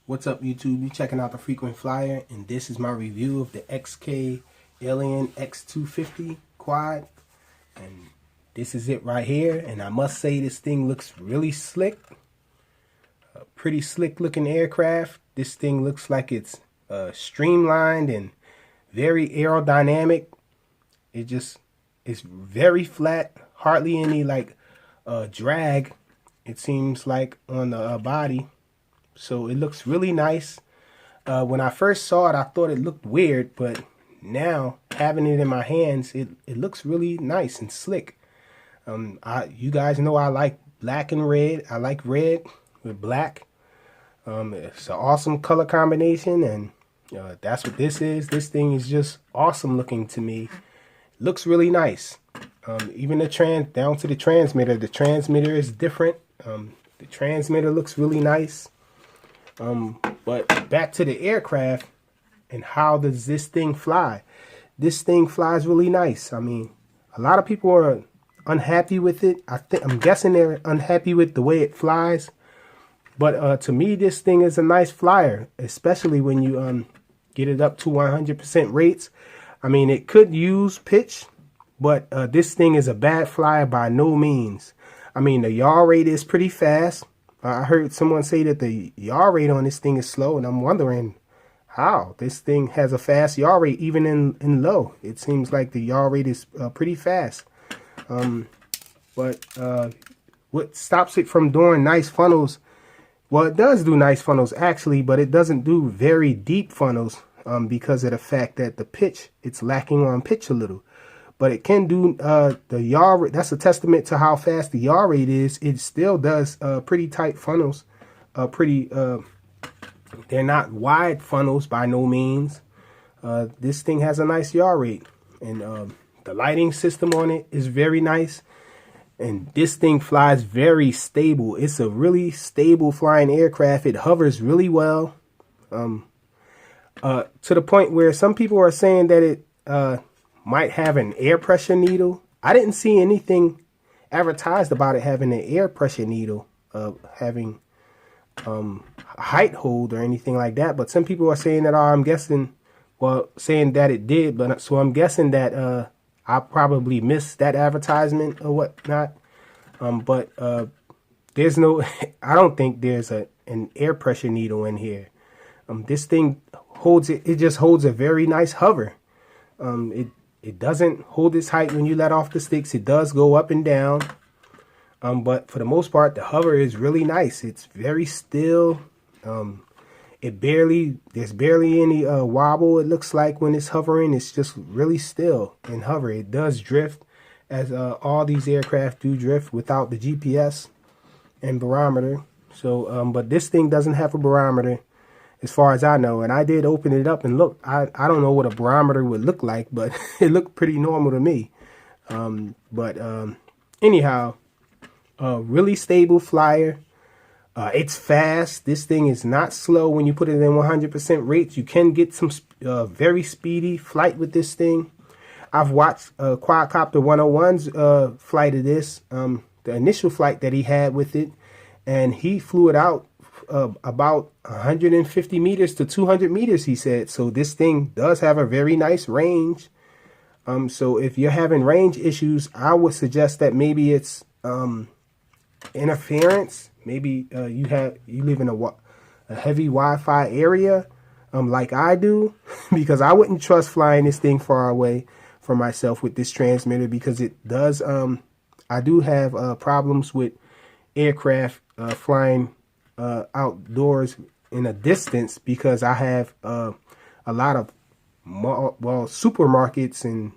What's up, YouTube? You checking out the Frequent Flyer, and this is my review of the XK Alien x250 quad. And this is it right here, and I must say this thing looks really slick. A pretty slick looking aircraft. This thing looks like it's streamlined and very aerodynamic. It's very flat, hardly any drag, it seems like, on the body. So it looks really nice. When I first saw it, I thought it looked weird, but now having it in my hands, it looks really nice and slick. You guys know I like black and red. I like red with black. It's an awesome color combination, and that's what this is. This thing is just awesome looking to me. Looks really nice. Even down to the transmitter. The transmitter is different. The transmitter looks really nice. But back to the aircraft and how does this thing fly? This thing flies really nice. I mean, a lot of people are unhappy with it. I'm guessing they're unhappy with the way it flies. But to me, this thing is a nice flyer, especially when you get it up to 100% rates. I mean, it could use pitch, but this thing is a bad flyer by no means. I mean, the yaw rate is pretty fast. I heard someone say that the yaw rate on this thing is slow, and I'm wondering how. This thing has a fast yaw rate even in low. It seems like the yaw rate is pretty fast. But what stops it from doing nice funnels? Well, it does do nice funnels actually, but it doesn't do very deep funnels because of the fact that the pitch, it's lacking on pitch a little. But it can do the yaw rate. That's a testament to how fast the yaw rate is. It still does pretty tight funnels. They're not wide funnels by no means. This thing has a nice yaw rate. And the lighting system on it is very nice. And this thing flies very stable. It's a really stable flying aircraft. It hovers really well. To the point where some people are saying that it might have an air pressure needle. I didn't see anything advertised about it having an air pressure needle, having a height hold or anything like that. But some people are saying that, I'm guessing, well, saying that it did. But so I'm guessing that I probably missed that advertisement or whatnot. But there's no, I don't think there's an air pressure needle in here. This thing holds it. It just holds a very nice hover. It doesn't hold its height when you let off the sticks. It does go up and down. But for the most part, the hover is really nice. It's very still. There's barely any wobble, it looks like, when it's hovering. It's just really still and hover. It does drift, as all these aircraft do drift without the GPS and barometer. So, but this thing doesn't have a barometer, as far as I know. And I did open it up and look. I don't know what a barometer would look like, but it looked pretty normal to me. Anyhow, really stable flyer. It's fast. This thing is not slow when you put it in 100% rates. You can get some very speedy flight with this thing. I've watched Quadcopter 101's flight of this, the initial flight that he had with it, and he flew it out about 150 meters to 200 meters, he said. So this thing does have a very nice range. So if you're having range issues, I would suggest that maybe it's interference. Maybe you live in a heavy Wi-Fi area, like I do, because I wouldn't trust flying this thing far away from myself with this transmitter, because it does. I do have problems with aircraft flying outdoors in a distance, because I have a lot of supermarkets and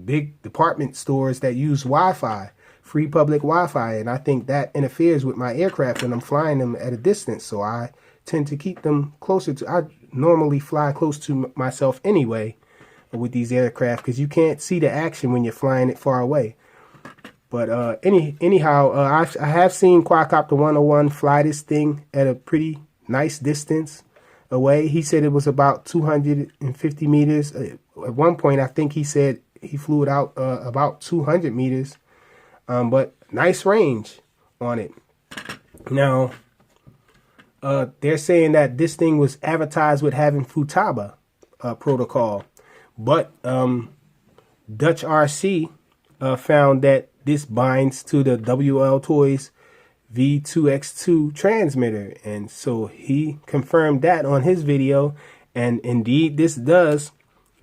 big department stores that use Wi-Fi, free public Wi-Fi, and I think that interferes with my aircraft when I'm flying them at a distance. So I tend to keep them closer to. I normally fly close to myself anyway with these aircraft, because you can't see the action when you're flying it far away. But anyhow, I have seen Quadcopter 101 fly this thing at a pretty nice distance away. He said it was about 250 meters. At one point, I think he said he flew it out about 200 meters. But nice range on it. Now, they're saying that this thing was advertised with having Futaba protocol, but Dutch RC found that this binds to the WL Toys V2X2 transmitter, and so he confirmed that on his video, and indeed this does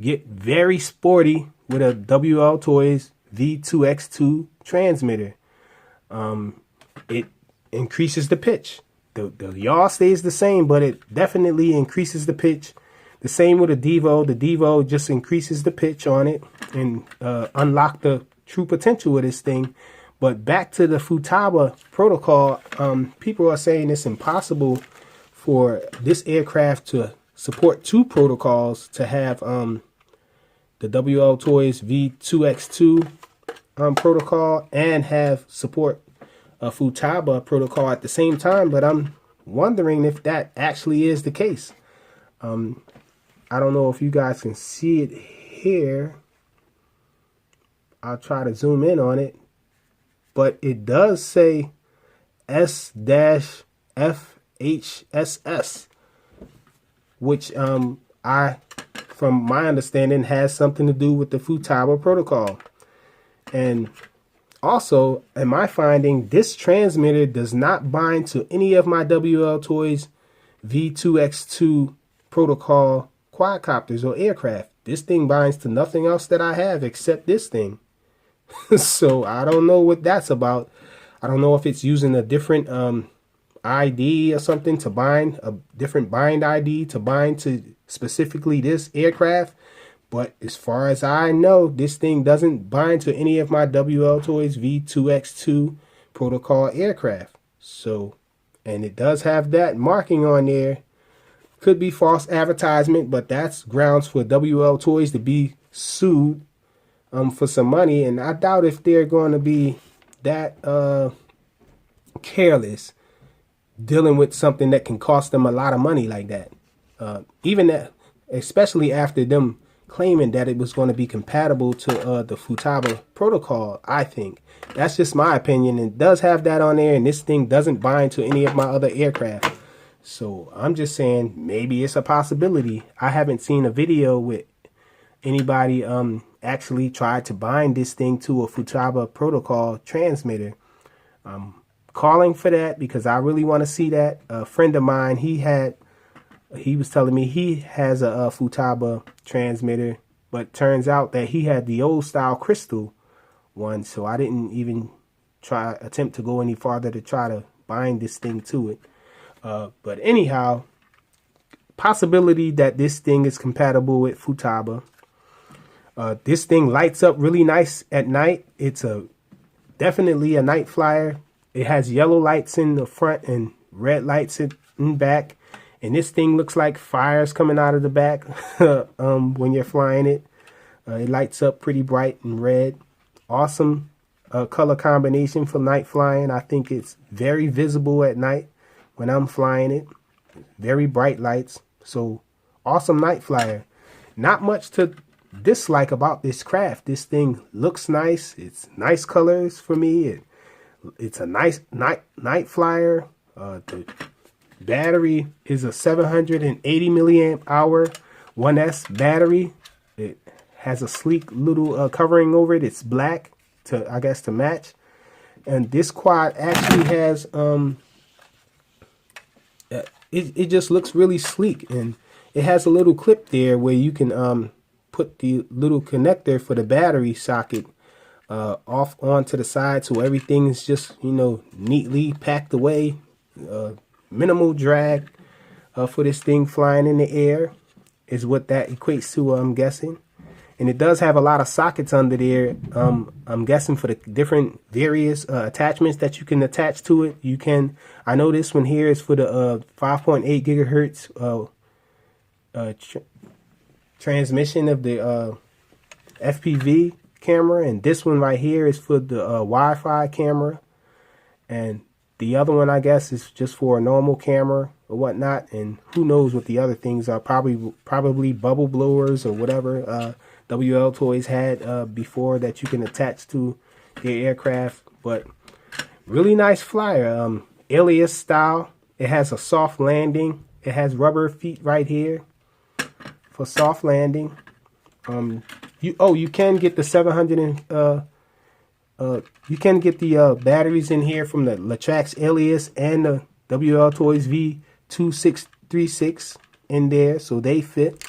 get very sporty with a WL Toys V2X2 transmitter. It increases the pitch. The yaw stays the same, but it definitely increases the pitch. The same with a Devo. The Devo just increases the pitch on it and unlock the true potential of this thing. But back to the Futaba protocol, people are saying it's impossible for this aircraft to support two protocols, to have the WL Toys V2X2 protocol and have support a Futaba protocol at the same time. But I'm wondering if that actually is the case. I don't know if you guys can see it here. I'll try to zoom in on it, but it does say S-FHSS, which from my understanding has something to do with the Futaba protocol. And also, in my finding, this transmitter does not bind to any of my WL Toys V2X2 protocol quadcopters or aircraft. This thing binds to nothing else that I have except this thing. So I don't know what that's about. I don't know if it's using a different ID or something to bind, a different bind ID to bind to specifically this aircraft. But as far as I know, this thing doesn't bind to any of my WL Toys V2X2 protocol aircraft. So, and it does have that marking on there. Could be false advertisement, but that's grounds for WL Toys to be sued for some money. And I doubt if they're going to be that careless dealing with something that can cost them a lot of money like that. Even that, especially after them claiming that it was going to be compatible to the Futaba protocol. I think that's just my opinion. It does have that on there, and this thing doesn't bind to any of my other aircraft. So I'm just saying maybe it's a possibility. I haven't seen a video with anybody actually tried to bind this thing to a Futaba protocol transmitter. I'm calling for that because I really want to see that. A friend of mine, he was telling me he has a Futaba transmitter, but turns out that he had the old style crystal one, so I didn't even attempt to go any farther to try to bind this thing to it. But anyhow, possibility that this thing is compatible with Futaba. This thing lights up really nice at night. It's definitely a night flyer. It has yellow lights in the front and red lights in back. And this thing looks like fires coming out of the back when you're flying it. It lights up pretty bright and red. Awesome color combination for night flying. I think it's very visible at night when I'm flying it. Very bright lights. So awesome night flyer. Not much to dislike about this craft. This thing looks nice. It's nice colors for me. It's a nice night flyer. The battery is a 780 milliamp hour 1S battery. It has a sleek little covering over it. It's black to match. And this quad actually has it just looks really sleek, and it has a little clip there where you can put the little connector for the battery socket off onto the side, so everything's just, you know, neatly packed away. Minimal drag for this thing flying in the air is what that equates to, I'm guessing. And it does have a lot of sockets under there. I'm guessing for the different various attachments that you can attach to it. You can, I know this one here is for the 5.8 gigahertz transmission of the FPV camera, and this one right here is for the Wi-Fi camera, and the other one, I guess, is just for a normal camera or whatnot. And who knows what the other things are? Probably bubble blowers or whatever WL Toys had before that you can attach to your aircraft. But really nice flyer, alias style. It has a soft landing. It has rubber feet right here for soft landing. You can get the 700 and you can get the batteries in here from the Latrax Alias and the WL Toys V2636 in there, so they fit.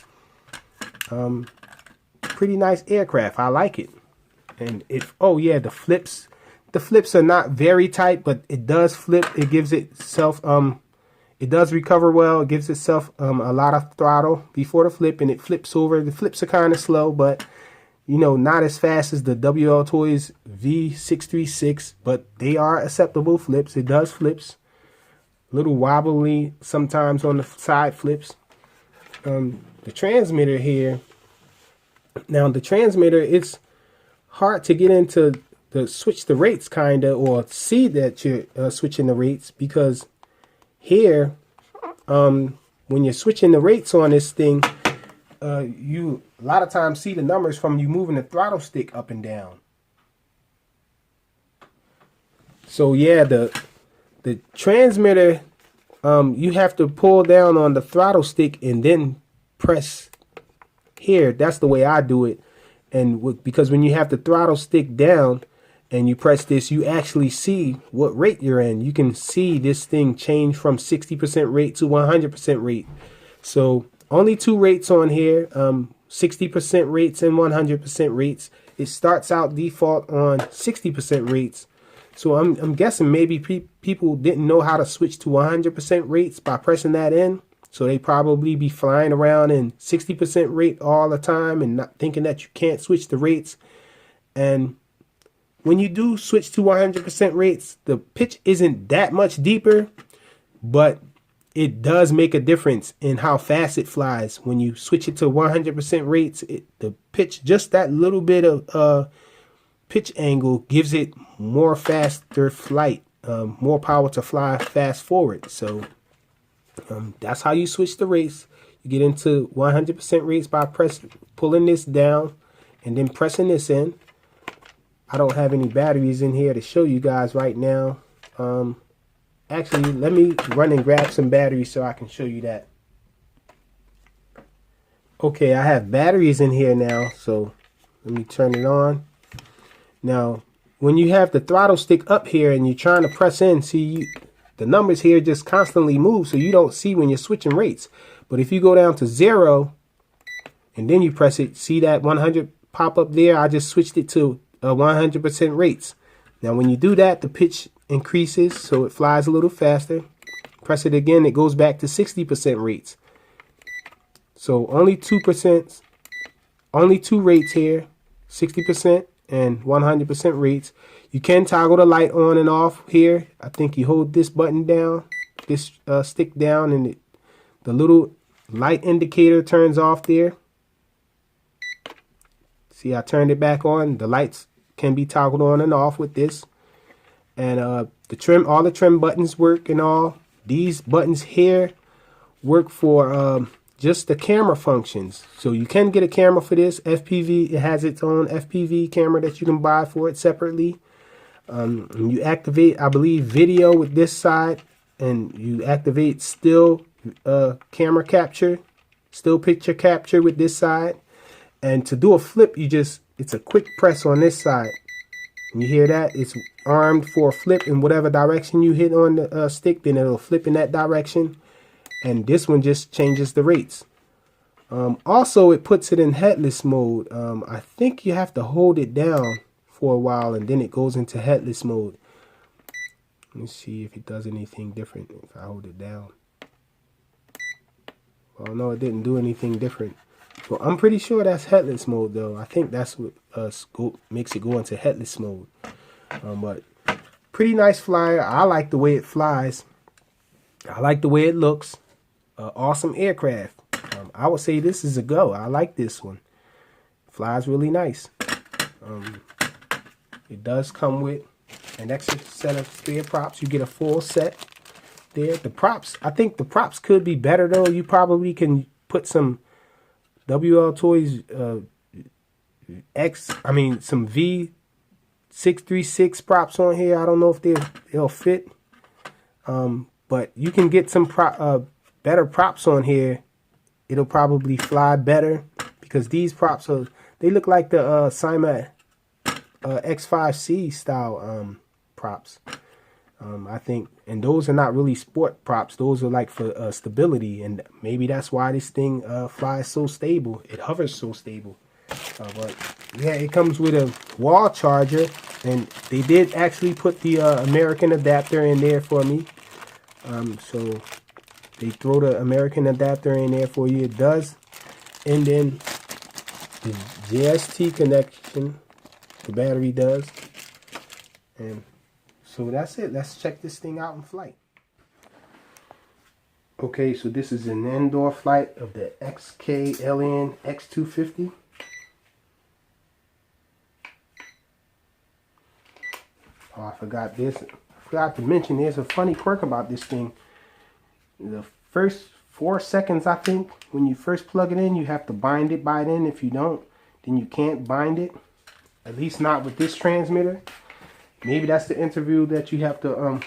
Pretty nice aircraft. I like it. And oh yeah, the flips are not very tight, but it does flip. It gives itself it does recover well. It gives itself a lot of throttle before the flip, and it flips over. The flips are kind of slow, but you know, not as fast as the WL Toys V636, but they are acceptable flips. It does flips. A little wobbly sometimes on the side flips. The transmitter here. Now the transmitter, it's hard to get into the switch the rates kinda, or see that you're switching the rates, because here, when you're switching the rates on this thing, you a lot of times see the numbers from you moving the throttle stick up and down. So yeah, the transmitter, you have to pull down on the throttle stick and then press here. That's the way I do it. And because when you have the throttle stick down and you press this, you actually see what rate you're in. You can see this thing change from 60% rate to 100% rate. So only two rates on here, 60% rates and 100% rates. It starts out default on 60% rates. So I'm guessing maybe people didn't know how to switch to 100% rates by pressing that in. So they probably be flying around in 60% rate all the time and not thinking that you can't switch the rates. And when you do switch to 100% rates, the pitch isn't that much deeper, but it does make a difference in how fast it flies. When you switch it to 100% rates, the pitch, just that little bit of pitch angle gives it more faster flight, more power to fly fast forward. So that's how you switch the rates. You get into 100% rates by pulling this down and then pressing this in. I don't have any batteries in here to show you guys right now. Actually, let me run and grab some batteries so I can show you that. Okay, I have batteries in here now, so let me turn it on. Now, when you have the throttle stick up here and you're trying to press in, see, the numbers here just constantly move, so you don't see when you're switching rates. But if you go down to 0 and then you press it, see that 100 pop up there? I just switched it to 100% rates. Now when you do that, the pitch increases, so it flies a little faster. Press it again, it goes back to 60% rates. So only 2%, only two rates here, 60% and 100% rates. You can toggle the light on and off here. I think you hold this button down, this stick down, and the little light indicator turns off there. See, I turned it back on. The lights can be toggled on and off with this. And the trim, all the trim buttons work and all. These buttons here work for just the camera functions. So you can get a camera for this. FPV, it has its own FPV camera that you can buy for it separately. You activate, I believe, video with this side, and you activate still camera capture, still picture capture with this side. And to do a flip, it's a quick press on this side. And you hear that? It's armed for a flip in whatever direction you hit on the stick, then it'll flip in that direction. And this one just changes the rates. Also, it puts it in headless mode. I think you have to hold it down for a while and then it goes into headless mode. Let me see if it does anything different if I hold it down. Well, no, it didn't do anything different. Well, I'm pretty sure that's headless mode though. I think that's what makes it go into headless mode. But pretty nice flyer. I like the way it flies. I like the way it looks. Awesome aircraft. I would say this is a go. I like this one. Flies really nice. It does come with an extra set of spare props. You get a full set there. The props, I think the props could be better though. You probably can put some WL Toys some V636 props on here. I don't know if they'll fit. but you can get some better props on here. It'll probably fly better because these props they look like the Cyma X5C style props. I think, and those are not really sport props. Those are like for stability, and maybe that's why this thing flies so stable. It hovers so stable. But yeah, it comes with a wall charger, and they did actually put the American adapter in there for me. So they throw the American adapter in there for you. It does, and then the JST connection, the battery does, and so that's it. Let's check this thing out in flight. Okay, so this is an indoor flight of the XK Alien X250. Oh, I forgot this. I forgot to mention there's a funny quirk about this thing. The first 4 seconds, I think, when you first plug it in, you have to bind it by then. If you don't, then you can't bind it. At least not with this transmitter. Maybe that's the interview that you have to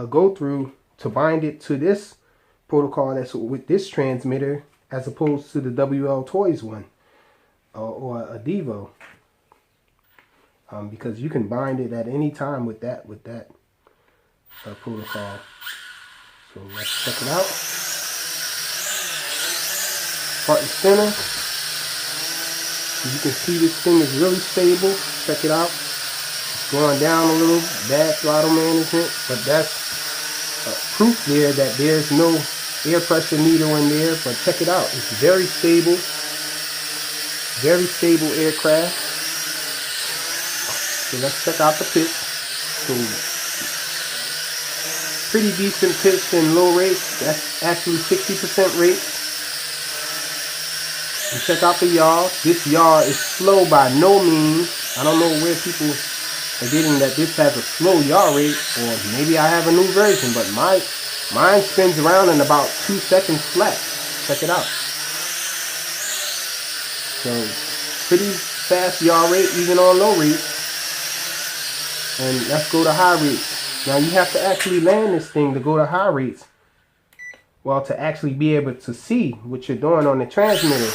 go through to bind it to this protocol that's with this transmitter, as opposed to the WL Toys one or a Devo. Because you can bind it at any time with that protocol. So let's check it out. Front and center. As you can see, this thing is really stable. Check it out. It's going down a little. Bad throttle management, but that's proof there that there's no air pressure needle in there. But check it out. It's very stable. Very stable aircraft. So let's check out the pitch. So pretty decent pitch in low rate. That's actually 60% rate. And check out the yaw. This yaw is slow by no means. I don't know where people are getting that this has a slow yaw rate, or maybe I have a new version, but mine spins around in about 2 seconds flat. Check it out. So pretty fast yaw rate even on low rate. And let's go to high rates. Now you have to actually land this thing to go to high rates. Well, to actually be able to see what you're doing on the transmitter,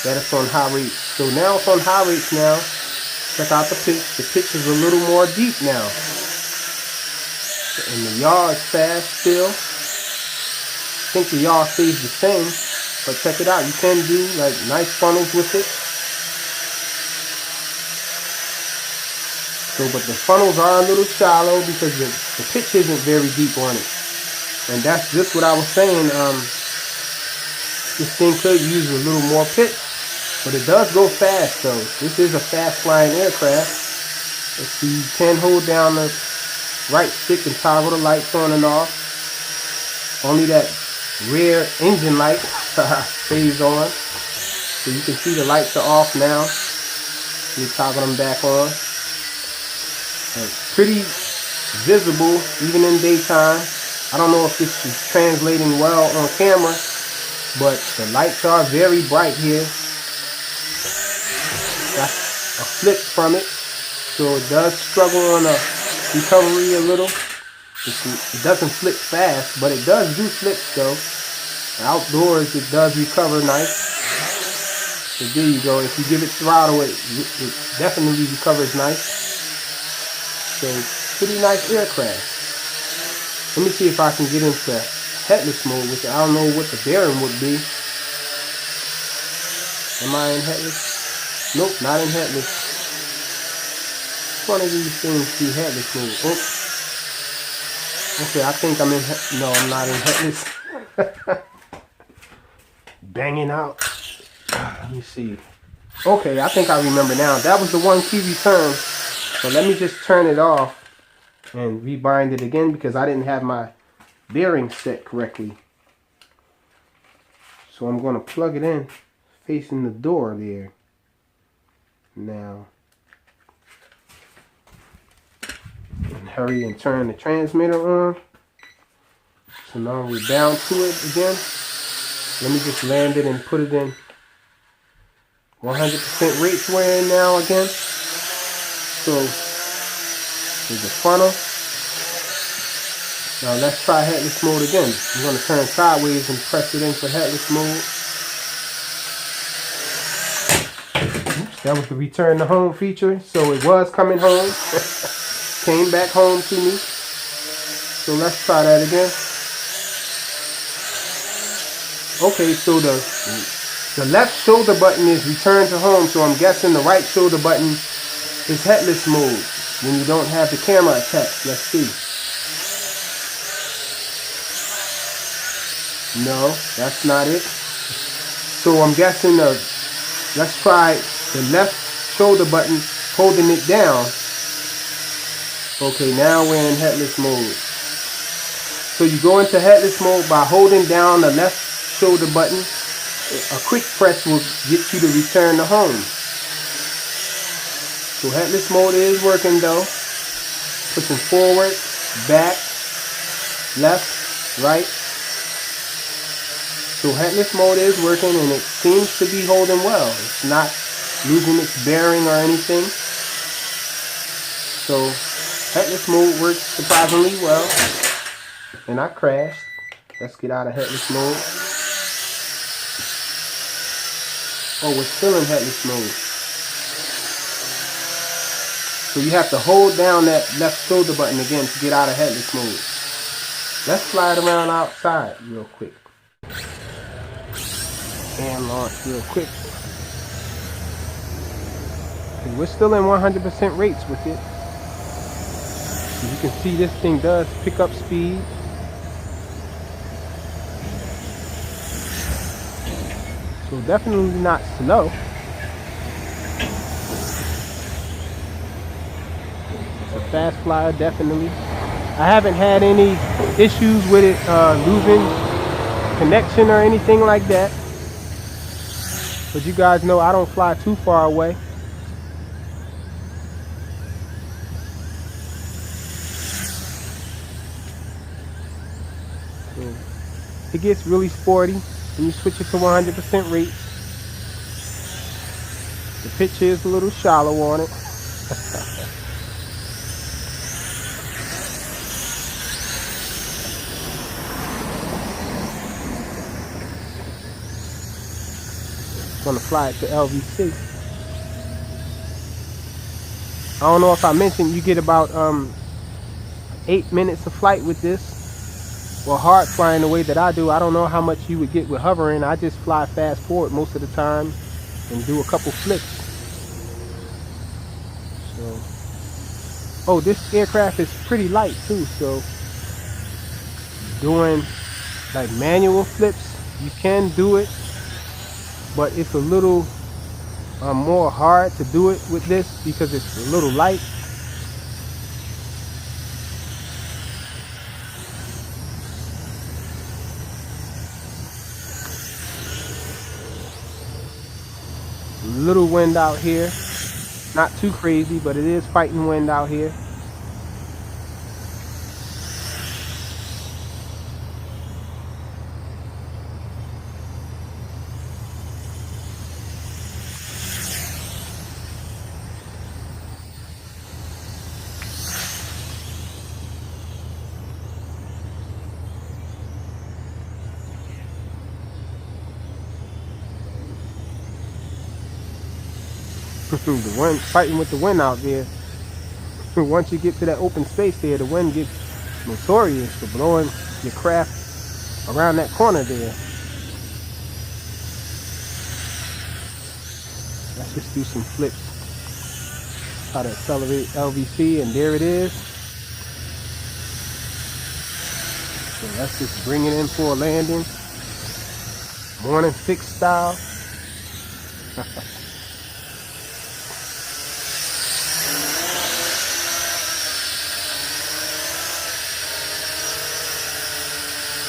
that it's on high rates. So now it's on high rates now. Check out the pitch. The pitch is a little more deep now. And the yaw is fast still. I think the yaw stays the same. But check it out. You can do like nice funnels with it. So, but the funnels are a little shallow because the pitch isn't very deep on it. And that's just what I was saying. This thing could use a little more pitch, but it does go fast though. This is a fast flying aircraft. Let's see, you can hold down the right stick and toggle the lights on and off. Only that rear engine light stays on. So you can see the lights are off now. You toggle them back on. It's pretty visible even in daytime. I don't know if this is translating well on camera, but the lights are very bright here. That's a flip from it, so it does struggle on a recovery a little. It doesn't flip fast, but it does do flips though. Outdoors it does recover nice. So there you go. If you give it throttle, it definitely recovers nice. So pretty nice aircraft. Let me see if I can get into headless mode, which I don't know what the bearing would be. Am I in headless? Nope, not in headless. One of these things be headless mode. Oh. Okay, I think I'm in. No, I'm not in headless. Banging out. Let me see. Okay, I think I remember now. That was the one key return. So let me just turn it off and rebind it again because I didn't have my bearings set correctly. So I'm going to plug it in facing the door there. Now, and hurry and turn the transmitter on. So now we're down to it again. Let me just land it and put it in 100% rate swearing now again. So there's a funnel. Now let's try headless mode again. I'm going to turn sideways and press it in for headless mode. Oops, that was the return to home feature. So it was coming home. Came back home to me. So let's try that again. Okay, so the left shoulder button is return to home. So I'm guessing the right shoulder button is headless mode when you don't have the camera attached. Let's see. No, that's not it. So I'm guessing let's try the left shoulder button holding it down. Okay, now we're in headless mode. So you go into headless mode by holding down the left shoulder button. A quick press will get you to return to home. So headless mode is working though. Pushing forward, back, left, right. So headless mode is working and it seems to be holding well. It's not losing its bearing or anything. So headless mode works surprisingly well. And I crashed. Let's get out of headless mode. Oh, we're still in headless mode. So you have to hold down that left shoulder button again to get out of headless mode. Let's fly it around outside real quick. And launch real quick. Okay, we're still in 100% rates with it. As you can see, this thing does pick up speed. So definitely not slow. It's a fast flyer, definitely. I haven't had any issues with it losing connection or anything like that. But you guys know I don't fly too far away. So it gets really sporty when you switch it to 100% rates. The pitch is a little shallow on it. Gonna fly it to LVC. I don't know if I mentioned you get about 8 minutes of flight with this. Well, hard flying the way that I do, I don't know how much you would get with hovering. I just fly fast forward most of the time and do a couple flips. So, oh, this aircraft is pretty light too. So, doing like manual flips, you can do it. But it's a little more hard to do it with this because it's a little light. Little wind out here. Not too crazy, but it is fighting wind out here. The wind, fighting with the wind out there. Once you get to that open space there, the wind gets notorious for blowing your craft around that corner there. Let's just do some flips. Try to accelerate LVC, and there it is. So let's just bring it in for a landing. Morning fix style.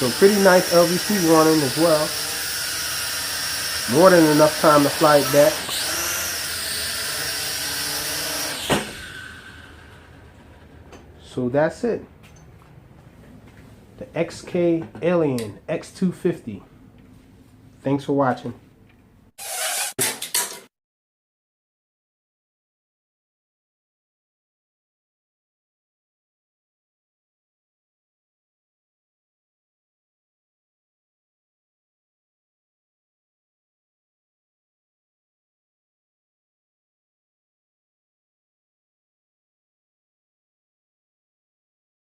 So pretty nice LVC warning as well. More than enough time to fly it back. So that's it. The XK Alien X250. Thanks for watching.